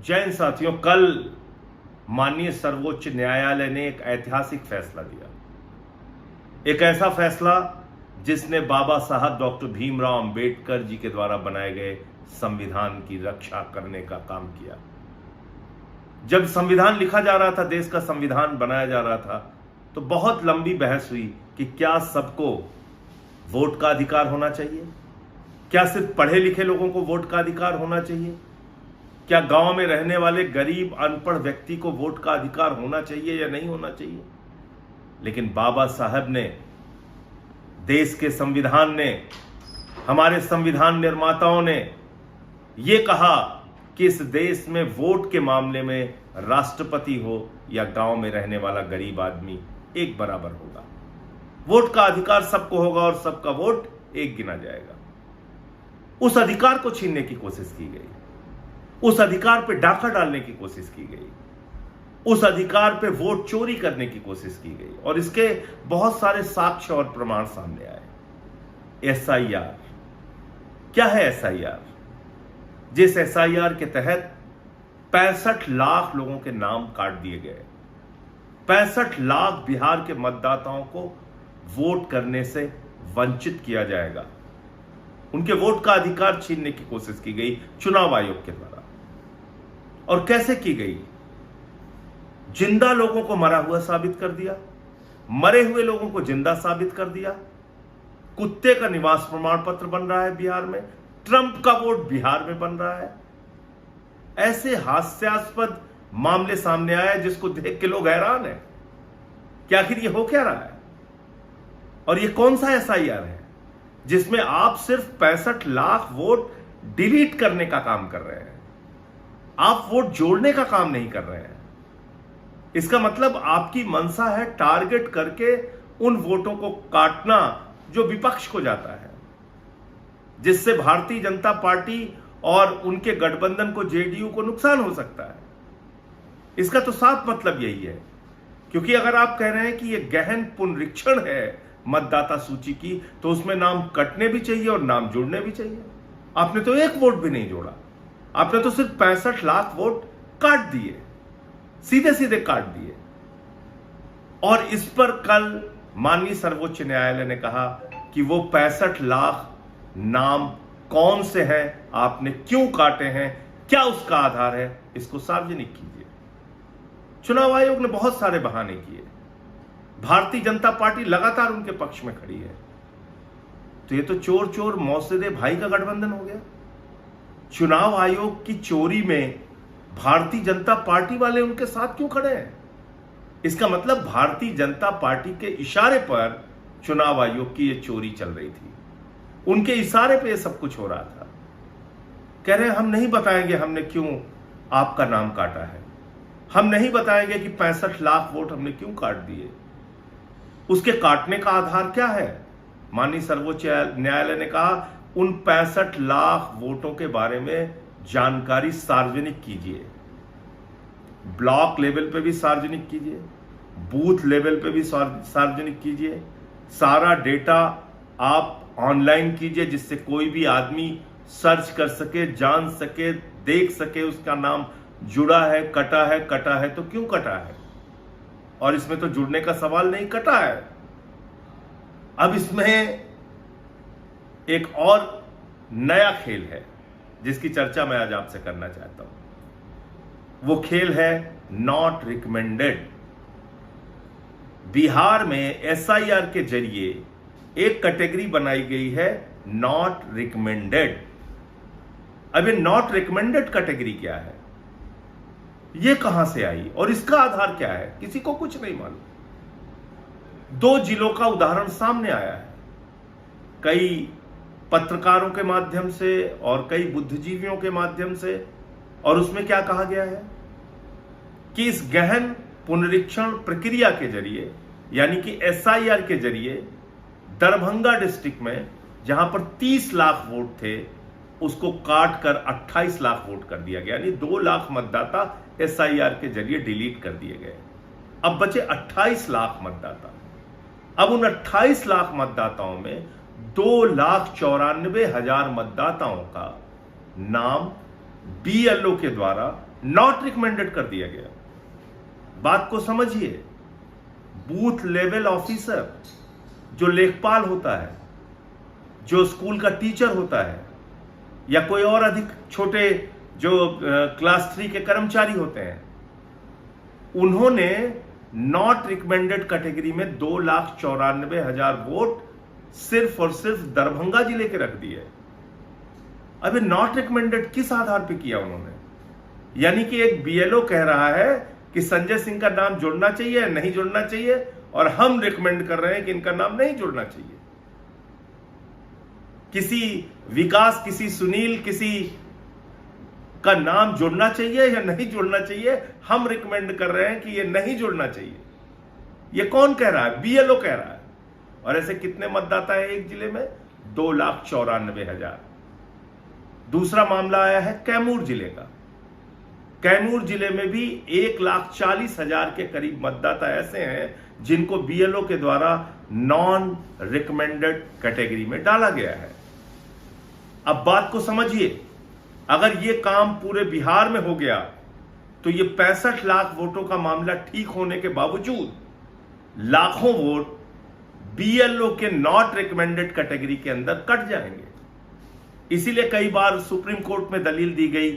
जैन साथियों, कल माननीय सर्वोच्च न्यायालय ने एक ऐतिहासिक फैसला दिया। एक ऐसा फैसला जिसने बाबा साहब डॉक्टर भीमराव अंबेडकर जी के द्वारा बनाए गए संविधान की रक्षा करने का काम किया। जब संविधान लिखा जा रहा था, देश का संविधान बनाया जा रहा था, तो बहुत लंबी बहस हुई कि क्या सबको वोट का अधिकार होना चाहिए, क्या सिर्फ पढ़े लिखे लोगों को वोट का अधिकार होना चाहिए, क्या गांव में रहने वाले गरीब अनपढ़ व्यक्ति को वोट का अधिकार होना चाहिए या नहीं होना चाहिए। लेकिन बाबा साहब ने, देश के संविधान ने, हमारे संविधान निर्माताओं ने यह कहा कि इस देश में वोट के मामले में राष्ट्रपति हो या गांव में रहने वाला गरीब आदमी एक बराबर होगा। वोट का अधिकार सबको होगा और सबका वोट एक गिना जाएगा। उस अधिकार को छीनने की कोशिश की गई, उस अधिकार पे डाका डालने की कोशिश की गई, उस अधिकार पे वोट चोरी करने की कोशिश की गई और इसके बहुत सारे साक्ष्य और प्रमाण सामने आए। एसआईआर क्या है? एसआईआर, जिस एसआईआर के तहत 65 लाख लोगों के नाम काट दिए गए, 65 लाख बिहार के मतदाताओं को वोट करने से वंचित किया जाएगा। उनके वोट का अधिकार छीनने की कोशिश की गई चुनाव आयोग के द्वारा। और कैसे की गई? जिंदा लोगों को मरा हुआ साबित कर दिया, मरे हुए लोगों को जिंदा साबित कर दिया, कुत्ते का निवास प्रमाण पत्र बन रहा है बिहार में, ट्रंप का वोट बिहार में बन रहा है। ऐसे हास्यास्पद मामले सामने आए जिसको देख के लोग हैरान हैं कि आखिर ये हो क्या रहा है। और ये कौन सा एसआईआर है जिसमें आप सिर्फ 65 लाख वोट डिलीट करने का काम कर रहे हैं, आप वोट जोड़ने का काम नहीं कर रहे हैं। इसका मतलब आपकी मंशा है टारगेट करके उन वोटों को काटना जो विपक्ष को जाता है, जिससे भारतीय जनता पार्टी और उनके गठबंधन को, जेडीयू को नुकसान हो सकता है। इसका तो साफ मतलब यही है, क्योंकि अगर आप कह रहे हैं कि यह गहन पुनरीक्षण है मतदाता सूची की, तो उसमें नाम कटने भी चाहिए और नाम जुड़ने भी चाहिए। आपने तो एक वोट भी नहीं जोड़ा, आपने तो सिर्फ 65 लाख वोट काट दिए, सीधे सीधे काट दिए। और इस पर कल माननीय सर्वोच्च न्यायालय ने कहा कि वो 65 लाख नाम कौन से हैं, आपने क्यों काटे हैं, क्या उसका आधार है, इसको सार्वजनिक कीजिए। चुनाव आयोग ने बहुत सारे बहाने किए, भारतीय जनता पार्टी लगातार उनके पक्ष में खड़ी है। तो ये तो चोर चोर मौसेदे भाई का गठबंधन हो गया। चुनाव आयोग की चोरी में भारतीय जनता पार्टी वाले उनके साथ क्यों खड़े हैं? इसका मतलब भारतीय जनता पार्टी के इशारे पर चुनाव आयोग की यह चोरी चल रही थी, उनके इशारे पे यह सब कुछ हो रहा था। कह रहे हैं हम नहीं बताएंगे हमने क्यों आपका नाम काटा है, हम नहीं बताएंगे कि 65 लाख वोट हमने क्यों काट दिए। उसके काटने का आधार क्या है? माननीय सर्वोच्च न्यायालय ने कहा उन 65 लाख वोटों के बारे में जानकारी सार्वजनिक कीजिए, ब्लॉक लेवल पे भी सार्वजनिक कीजिए, बूथ लेवल पे भी सार्वजनिक कीजिए, सारा डेटा आप ऑनलाइन कीजिए जिससे कोई भी आदमी सर्च कर सके, जान सके, देख सके उसका नाम जुड़ा है, कटा है तो क्यों कटा है। और इसमें तो जुड़ने का सवाल नहीं, कटा है। अब इसमें एक और नया खेल है जिसकी चर्चा मैं आज आपसे करना चाहता हूं। वो खेल है नॉट रिकमेंडेड। बिहार में एसआईआर के जरिए एक कैटेगरी बनाई गई है, नॉट रिकमेंडेड। अब ये नॉट रिकमेंडेड कैटेगरी क्या है, ये कहां से आई और इसका आधार क्या है, किसी को कुछ नहीं मालूम। 2 जिलों का उदाहरण सामने आया है, कई पत्रकारों के माध्यम से और कई बुद्धिजीवियों के माध्यम से। और उसमें क्या कहा गया है कि इस गहन पुनरीक्षण प्रक्रिया के जरिए, यानी कि एसआईआर के जरिए, दरभंगा डिस्ट्रिक्ट में जहां पर 30 लाख वोट थे उसको काट कर 28 लाख वोट कर दिया गया, यानी 2 लाख मतदाता एसआईआर के जरिए डिलीट कर दिए गए। अब बचे 28 लाख मतदाता। अब उन 28 लाख मतदाताओं में 2,94,000 मतदाताओं का नाम बीएलओ के द्वारा नॉट रिकमेंडेड कर दिया गया। बात को समझिए, बूथ लेवल ऑफिसर जो लेखपाल होता है, जो स्कूल का टीचर होता है, या कोई और अधिक छोटे जो क्लास 3 के कर्मचारी होते हैं, उन्होंने नॉट रिकमेंडेड कैटेगरी में 2,94,000 वोट सिर्फ और सिर्फ दरभंगा जिले के रख दिए। अबे नॉट रिकमेंडेड किस आधार पे किया उन्होंने? यानी कि एक बीएलओ कह रहा है कि संजय सिंह का नाम जुड़ना चाहिए, नहीं जुड़ना चाहिए, और हम रिकमेंड कर रहे हैं कि इनका नाम नहीं जुड़ना चाहिए। किसी विकास, किसी सुनील, किसी का नाम जुड़ना चाहिए या नहीं जुड़ना चाहिए, हम रिकमेंड कर रहे हैं कि ये नहीं जुड़ना चाहिए। ये कौन कह रहा है? बीएलओ कह रहा है। और ऐसे कितने मतदाता है एक जिले में? 2,94,000। दूसरा मामला आया है कैमूर जिले का। कैमूर जिले में भी 1,40,000 के करीब मतदाता ऐसे हैं जिनको बीएलओ के द्वारा नॉन रिकमेंडेड कैटेगरी में डाला गया है। अब बात को समझिए, अगर यह काम पूरे बिहार में हो गया तो ये 65 लाख वोटों का मामला ठीक होने के बावजूद लाखों वोट बीएलओ के नॉट रिकमेंडेड कैटेगरी के अंदर कट जाएंगे। इसीलिए कई बार सुप्रीम कोर्ट में दलील दी गई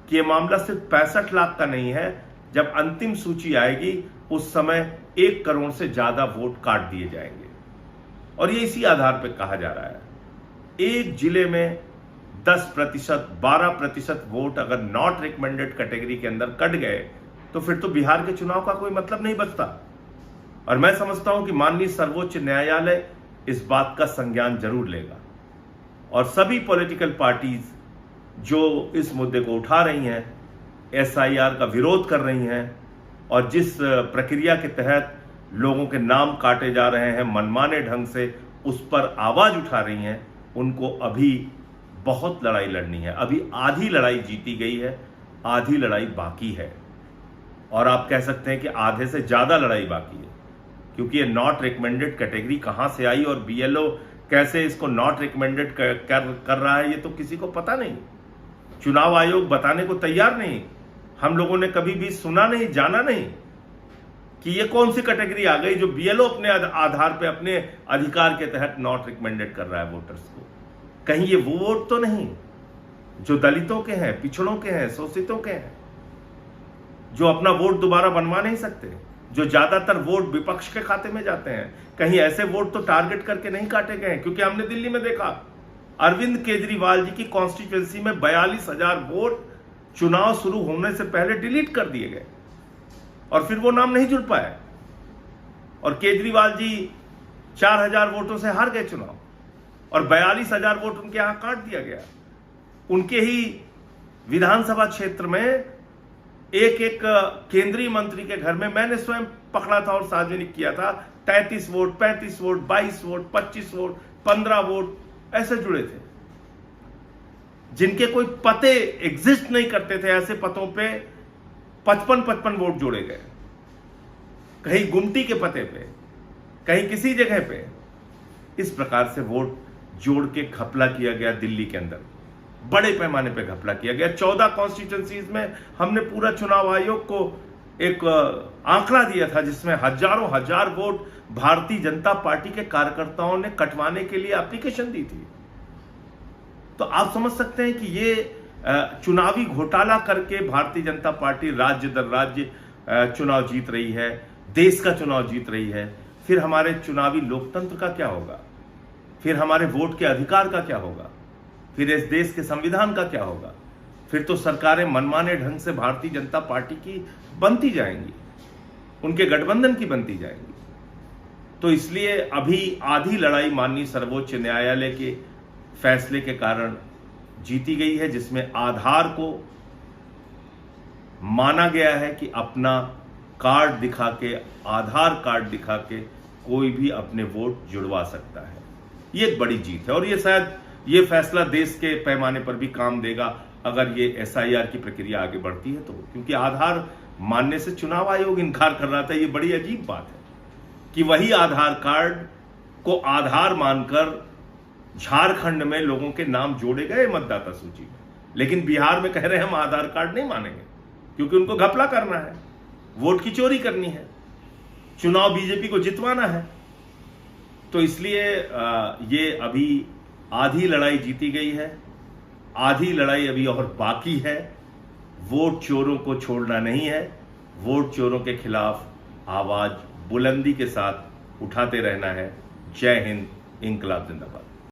कि यह मामला सिर्फ 65 लाख का नहीं है। जब अंतिम सूची आएगी उस समय 1 करोड़ से ज्यादा वोट काट दिए जाएंगे। और ये इसी आधार पर कहा जा रहा है, एक जिले में 10%, 12% वोट अगर नॉट रिकमेंडेड कैटेगरी के अंदर कट गए तो फिर तो बिहार के चुनाव का कोई मतलब नहीं बचता। और मैं समझता हूं कि माननीय सर्वोच्च न्यायालय इस बात का संज्ञान जरूर लेगा और सभी पॉलिटिकल पार्टीज जो इस मुद्दे को उठा रही हैं, एसआईआर का विरोध कर रही हैं और जिस प्रक्रिया के तहत लोगों के नाम काटे जा रहे हैं मनमाने ढंग से, उस पर आवाज उठा रही हैं, उनको अभी बहुत लड़ाई लड़नी है। अभी आधी लड़ाई जीती गई है, आधी लड़ाई बाकी है। और आप कह सकते हैं कि आधे से ज्यादा लड़ाई बाकी है, क्योंकि ये नॉट रिकमेंडेड कैटेगरी कहां से आई और बीएलओ कैसे इसको नॉट रिकमेंडेड कर रहा है, ये तो किसी को पता नहीं। चुनाव आयोग बताने को तैयार नहीं। हम लोगों ने कभी भी सुना नहीं, जाना नहीं कि ये कौन सी कैटेगरी आ गई जो बीएलओ अपने आधार पे, अपने अधिकार के तहत नॉट रिकमेंडेड कर रहा है वोटर्स को। कहीं ये वो वोट तो नहीं जो दलितों के हैं, पिछड़ों के हैं, शोषितों के हैं, जो अपना वोट दोबारा बनवा नहीं सकते, जो ज्यादातर वोट विपक्ष के खाते में जाते हैं। कहीं ऐसे वोट तो टारगेट करके नहीं काटे गए, क्योंकि हमने दिल्ली में देखा अरविंद केजरीवाल जी की कॉन्स्टिट्यूएंसी में 42,000 वोट चुनाव शुरू होने से पहले डिलीट कर दिए गए और फिर वो नाम नहीं जुड़ पाए और केजरीवाल जी 4,000 वोटों से हार गए चुनाव और 42,000 वोट उनके यहां काट दिया गया। उनके ही विधानसभा क्षेत्र में एक केंद्रीय मंत्री के घर में मैंने स्वयं पकड़ा था और सार्वजनिक किया था, 33 vote, 35 vote, 22 vote, 25 vote, 15 vote ऐसे जुड़े थे, जिनके कोई पते एग्जिस्ट नहीं करते थे। ऐसे पतों पे 55 वोट जोड़े गए, कहीं गुमटी के पते पे, कहीं किसी जगह पे। इस प्रकार से वोट जोड़ के घपला किया गया दिल्ली के अंदर, बड़े पैमाने पे घपला किया गया। 14 कॉन्स्टिट्यूएंसीज में हमने पूरा चुनाव आयोग को एक आंकड़ा दिया था जिसमें हजारों हजार वोट भारतीय जनता पार्टी के कार्यकर्ताओं ने कटवाने के लिए एप्लीकेशन दी थी। तो आप समझ सकते हैं कि ये चुनावी घोटाला करके भारतीय जनता पार्टी राज्य दर राज्य चुनाव जीत रही है, देश का चुनाव जीत रही है। फिर हमारे चुनावी लोकतंत्र का क्या होगा? फिर हमारे वोट के अधिकार का क्या होगा? फिर इस देश के संविधान का क्या होगा? फिर तो सरकारें मनमाने ढंग से भारतीय जनता पार्टी की बनती जाएंगी, उनके गठबंधन की बनती जाएंगी। तो इसलिए अभी आधी लड़ाई माननीय सर्वोच्च न्यायालय के फैसले के कारण जीती गई है, जिसमें आधार को माना गया है कि अपना कार्ड दिखा के, आधार कार्ड दिखा के कोई भी अपने वोट जुड़वा सकता है। ये एक बड़ी जीत है और ये शायद ये फैसला देश के पैमाने पर भी काम देगा अगर ये एसआईआर की प्रक्रिया आगे बढ़ती है तो, क्योंकि आधार मानने से चुनाव आयोग इनकार कर रहा था। ये बड़ी अजीब बात है कि वही आधार कार्ड को आधार मानकर झारखंड में लोगों के नाम जोड़े गए मतदाता सूची में, लेकिन बिहार में कह रहे हैं हम आधार कार्ड नहीं मानेंगे क्योंकि उनको घपला करना है, वोट की चोरी करनी है, चुनाव बीजेपी को जितवाना है। तो इसलिए ये अभी आधी लड़ाई जीती गई है, आधी लड़ाई अभी और बाकी है। वोट चोरों को छोड़ना नहीं है, वोट चोरों के खिलाफ आवाज बुलंदी के साथ उठाते रहना है। जय हिंद, इंकलाब जिंदाबाद।